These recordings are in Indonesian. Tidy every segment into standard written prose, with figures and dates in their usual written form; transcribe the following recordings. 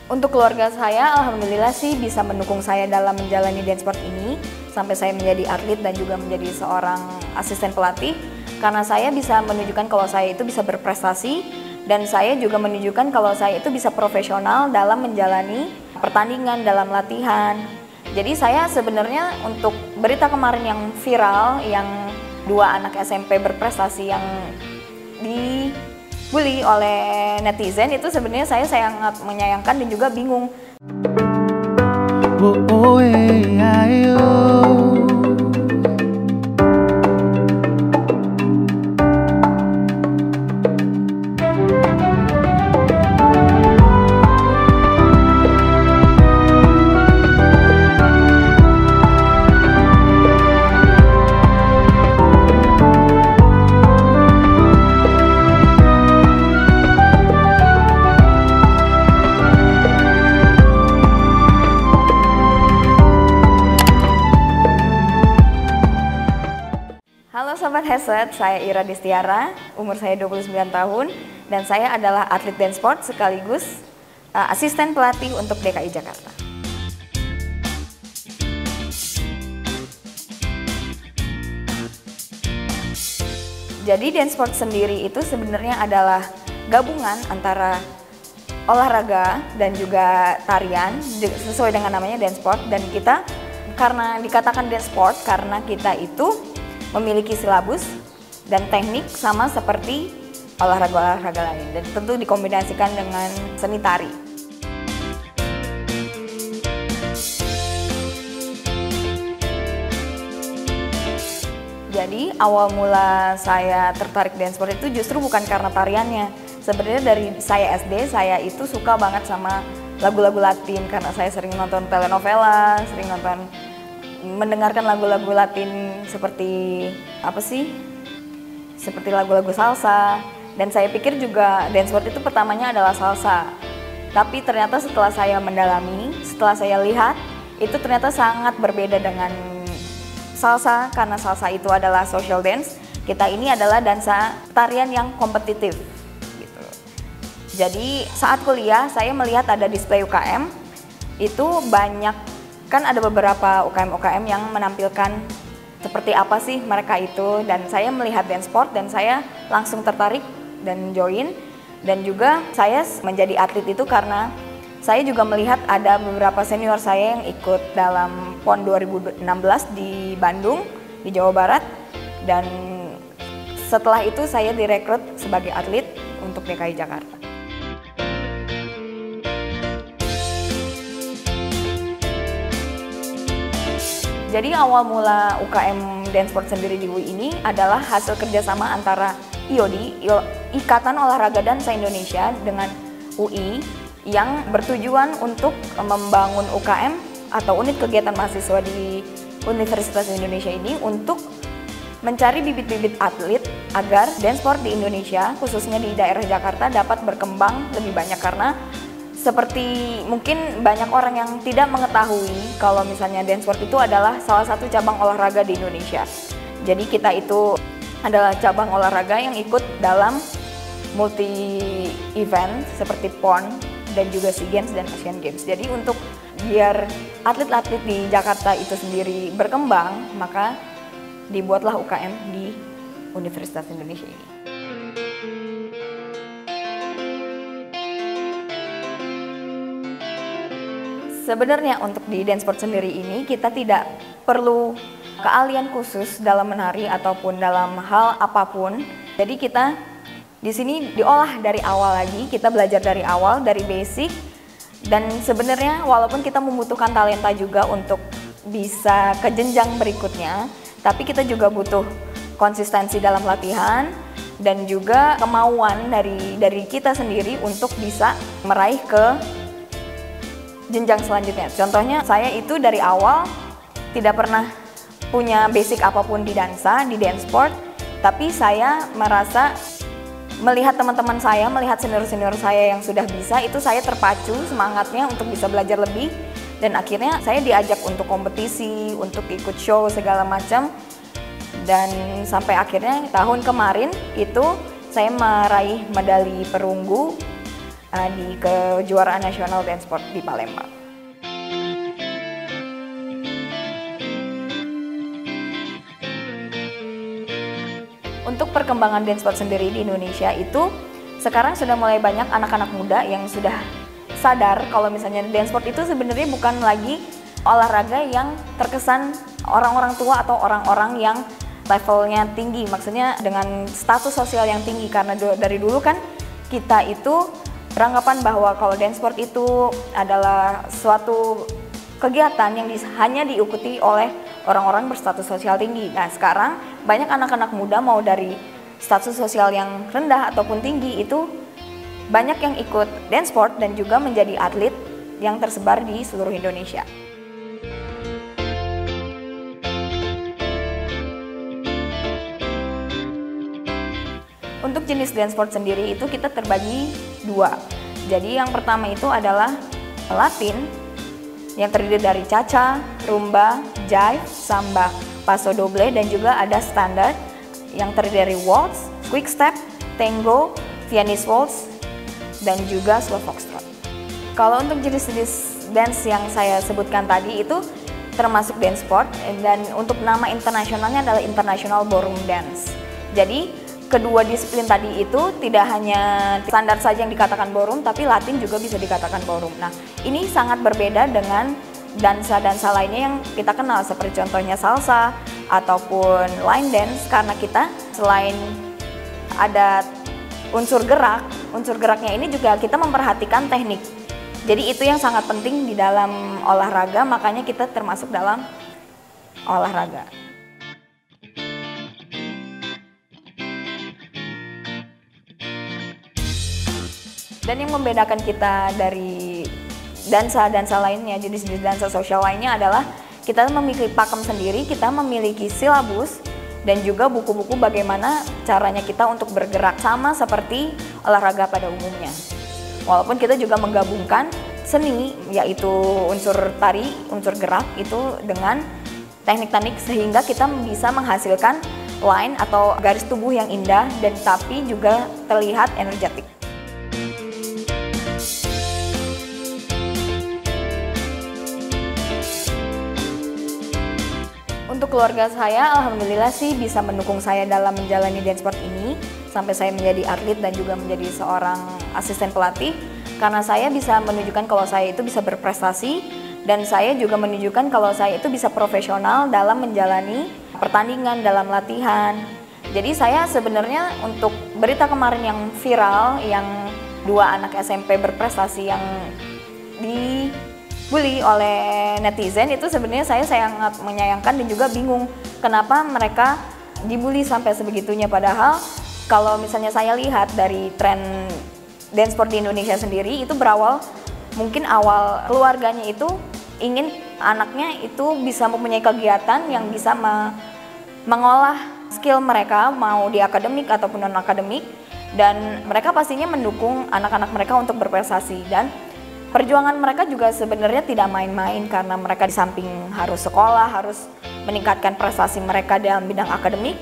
Untuk keluarga saya, alhamdulillah sih bisa mendukung saya dalam menjalani dance sport ini sampai saya menjadi atlet dan juga menjadi seorang asisten pelatih. Karena saya bisa menunjukkan kalau saya itu bisa berprestasi dan saya juga menunjukkan kalau saya itu bisa profesional dalam menjalani pertandingan, dalam latihan. Jadi saya sebenarnya untuk berita kemarin yang viral, yang 2 anak SMP berprestasi yang dibully oleh netizen, itu sebenarnya saya sangat menyayangkan dan juga bingung. Oh, oh, Halo Sobat Heset, saya Ira Destiara, umur saya 29 tahun dan saya adalah atlet dance sport sekaligus asisten pelatih untuk DKI Jakarta. Jadi dance sport sendiri itu sebenarnya adalah gabungan antara olahraga dan juga tarian, sesuai dengan namanya dance sport. Dan kita karena dikatakan dance sport karena kita itu memiliki silabus dan teknik sama seperti olahraga-olahraga lain dan tentu dikombinasikan dengan seni tari. Jadi awal mula saya tertarik dance sport itu justru bukan karena tariannya. Sebenarnya dari saya SD, saya itu suka banget sama lagu-lagu Latin karena saya sering nonton telenovela, sering mendengarkan lagu-lagu Latin seperti seperti lagu-lagu salsa, dan saya pikir juga dance sport itu pertamanya adalah salsa. Tapi ternyata setelah saya mendalami, setelah saya lihat, itu ternyata sangat berbeda dengan salsa karena salsa itu adalah social dance. Kita ini adalah dansa tarian yang kompetitif gitu. Jadi saat kuliah saya melihat ada display UKM, itu banyak. Kan ada beberapa UKM-UKM yang menampilkan seperti apa sih mereka itu, dan saya melihat dance sport dan saya langsung tertarik dan join. Dan juga saya menjadi atlet itu karena saya juga melihat ada beberapa senior saya yang ikut dalam PON 2016 di Bandung, di Jawa Barat, dan setelah itu saya direkrut sebagai atlet untuk DKI Jakarta. Jadi awal mula UKM dance sport sendiri di UI ini adalah hasil kerjasama antara IODI, Ikatan Olahraga Dansa Indonesia, dengan UI yang bertujuan untuk membangun UKM atau unit kegiatan mahasiswa di Universitas Indonesia ini untuk mencari bibit-bibit atlet agar dance sport di Indonesia, khususnya di daerah Jakarta, dapat berkembang lebih banyak. Karena seperti mungkin banyak orang yang tidak mengetahui kalau misalnya dance sport itu adalah salah satu cabang olahraga di Indonesia. Jadi kita itu adalah cabang olahraga yang ikut dalam multi event seperti PON dan juga SEA Games dan Asian Games. Jadi untuk biar atlet-atlet di Jakarta itu sendiri berkembang, maka dibuatlah UKM di Universitas Indonesia ini. Sebenarnya untuk di dance sport sendiri ini kita tidak perlu keahlian khusus dalam menari ataupun dalam hal apapun. Jadi kita di sini diolah dari awal lagi, kita belajar dari awal, dari basic. Dan sebenarnya walaupun kita membutuhkan talenta juga untuk bisa ke jenjang berikutnya, tapi kita juga butuh konsistensi dalam latihan dan juga kemauan dari kita sendiri untuk bisa meraih ke jenjang selanjutnya. Contohnya saya itu dari awal tidak pernah punya basic apapun di dansa, di dance sport, tapi saya merasa melihat teman-teman saya, melihat senior-senior saya yang sudah bisa, itu saya terpacu semangatnya untuk bisa belajar lebih, dan akhirnya saya diajak untuk kompetisi, untuk ikut show segala macam. Dan sampai akhirnya tahun kemarin itu saya meraih medali perunggu di kejuaraan nasional dance sport di Palembang. Untuk perkembangan dance sport sendiri di Indonesia itu sekarang sudah mulai banyak anak-anak muda yang sudah sadar kalau misalnya dance sport itu sebenarnya bukan lagi olahraga yang terkesan orang-orang tua atau orang-orang yang levelnya tinggi, maksudnya dengan status sosial yang tinggi, karena dari dulu kan kita itu beranggapan bahwa kalau dance sport itu adalah suatu kegiatan yang hanya diikuti oleh orang-orang berstatus sosial tinggi. Nah sekarang banyak anak-anak muda mau dari status sosial yang rendah ataupun tinggi itu banyak yang ikut dance sport dan juga menjadi atlet yang tersebar di seluruh Indonesia. Untuk jenis dance sport sendiri itu kita terbagi dua. Jadi yang pertama itu adalah Latin yang terdiri dari cha-cha, rumba, jive, samba, paso doble, dan juga ada standar yang terdiri dari waltz, quick step, tango, Viennese waltz, dan juga slow foxtrot. Kalau untuk jenis-jenis dance yang saya sebutkan tadi itu termasuk dance sport, dan untuk nama internasionalnya adalah International Ballroom Dance. Jadi kedua disiplin tadi itu tidak hanya standar saja yang dikatakan ballroom, tapi Latin juga bisa dikatakan ballroom. Nah, ini sangat berbeda dengan dansa-dansa lainnya yang kita kenal seperti contohnya salsa ataupun line dance, karena kita selain ada unsur geraknya ini juga kita memperhatikan teknik. Jadi itu yang sangat penting di dalam olahraga, makanya kita termasuk dalam olahraga. Dan yang membedakan kita dari dansa-dansa lainnya, jenis-jenis dansa sosial lainnya adalah kita memiliki pakem sendiri, kita memiliki silabus, dan juga buku-buku bagaimana caranya kita untuk bergerak sama seperti olahraga pada umumnya. Walaupun kita juga menggabungkan seni, yaitu unsur tari, unsur gerak itu dengan teknik-teknik sehingga kita bisa menghasilkan line atau garis tubuh yang indah dan tapi juga terlihat energetik. Untuk keluarga saya, alhamdulillah sih bisa mendukung saya dalam menjalani dance sport ini sampai saya menjadi atlet dan juga menjadi seorang asisten pelatih, karena saya bisa menunjukkan kalau saya itu bisa berprestasi dan saya juga menunjukkan kalau saya itu bisa profesional dalam menjalani pertandingan, dalam latihan. Jadi saya sebenarnya untuk berita kemarin yang viral yang 2 anak SMP berprestasi yang dibully oleh netizen, itu sebenarnya saya sangat menyayangkan dan juga bingung kenapa mereka dibully sampai sebegitunya, padahal kalau misalnya saya lihat dari tren dance sport di Indonesia sendiri itu berawal mungkin awal keluarganya itu ingin anaknya itu bisa mempunyai kegiatan yang bisa mengolah skill mereka mau di akademik ataupun non akademik, dan mereka pastinya mendukung anak-anak mereka untuk berprestasi. Dan perjuangan mereka juga sebenarnya tidak main-main, karena mereka di samping harus sekolah, harus meningkatkan prestasi mereka dalam bidang akademik,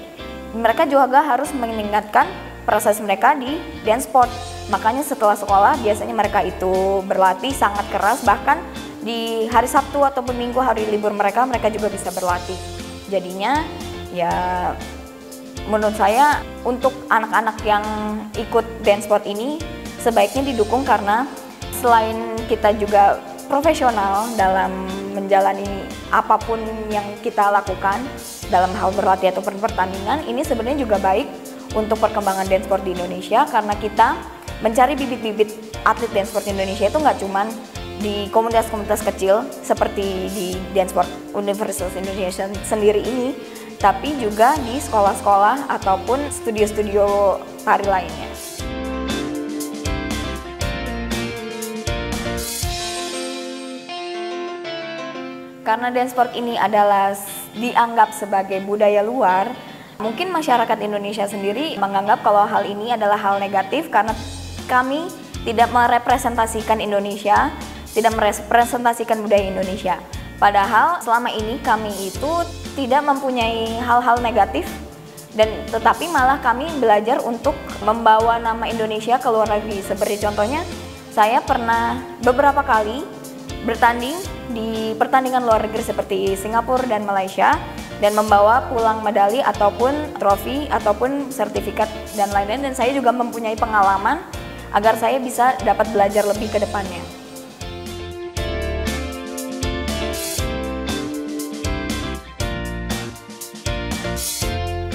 mereka juga harus meningkatkan prestasi mereka di dance sport. Makanya setelah sekolah biasanya mereka itu berlatih sangat keras, bahkan di hari Sabtu ataupun Minggu, hari libur mereka juga bisa berlatih. Jadinya ya menurut saya untuk anak-anak yang ikut dance sport ini sebaiknya didukung, karena selain kita juga profesional dalam menjalani apapun yang kita lakukan dalam hal berlatih ataupun pertandingan, ini sebenarnya juga baik untuk perkembangan dance sport di Indonesia, karena kita mencari bibit-bibit atlet dance sport di Indonesia itu nggak cuman di komunitas-komunitas kecil seperti di Dance Sport Universitas Indonesia sendiri ini, tapi juga di sekolah-sekolah ataupun studio-studio tari lainnya. Karena dance sport ini adalah dianggap sebagai budaya luar, mungkin masyarakat Indonesia sendiri menganggap kalau hal ini adalah hal negatif karena kami tidak merepresentasikan Indonesia, tidak merepresentasikan budaya Indonesia. Padahal selama ini kami itu tidak mempunyai hal-hal negatif, dan tetapi malah kami belajar untuk membawa nama Indonesia ke luar negeri. Seperti contohnya saya pernah beberapa kali bertanding di pertandingan luar negeri seperti Singapura dan Malaysia dan membawa pulang medali ataupun trofi ataupun sertifikat dan lain-lain, dan saya juga mempunyai pengalaman agar saya bisa dapat belajar lebih ke depannya.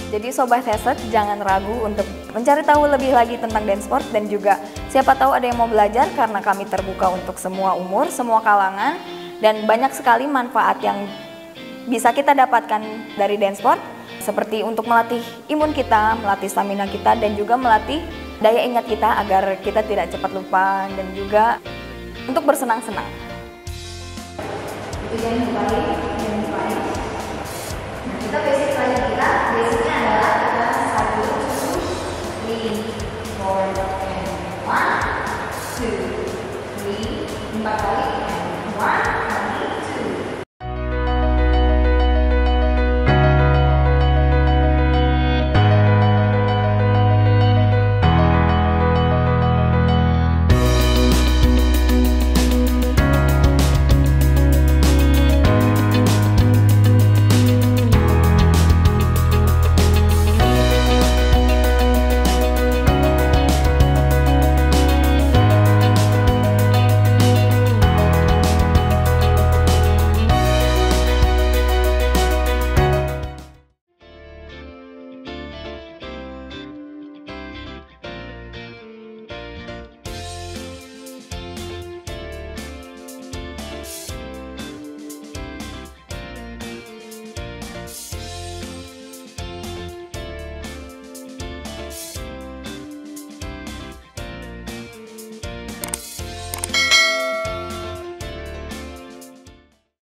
Jadi Sobat Heset, jangan ragu untuk mencari tahu lebih lagi tentang dance sport, dan juga siapa tahu ada yang mau belajar karena kami terbuka untuk semua umur, semua kalangan, dan banyak sekali manfaat yang bisa kita dapatkan dari dance sport, seperti untuk melatih imun kita, melatih stamina kita, dan juga melatih daya ingat kita agar kita tidak cepat lupa, dan juga untuk bersenang-senang. Itu jangan kembali, jangan kembali. Nah, kita basic lagi kita, basicnya adalah kita 1, 2, 3, 4, and 1, 2, 3, 4 kali.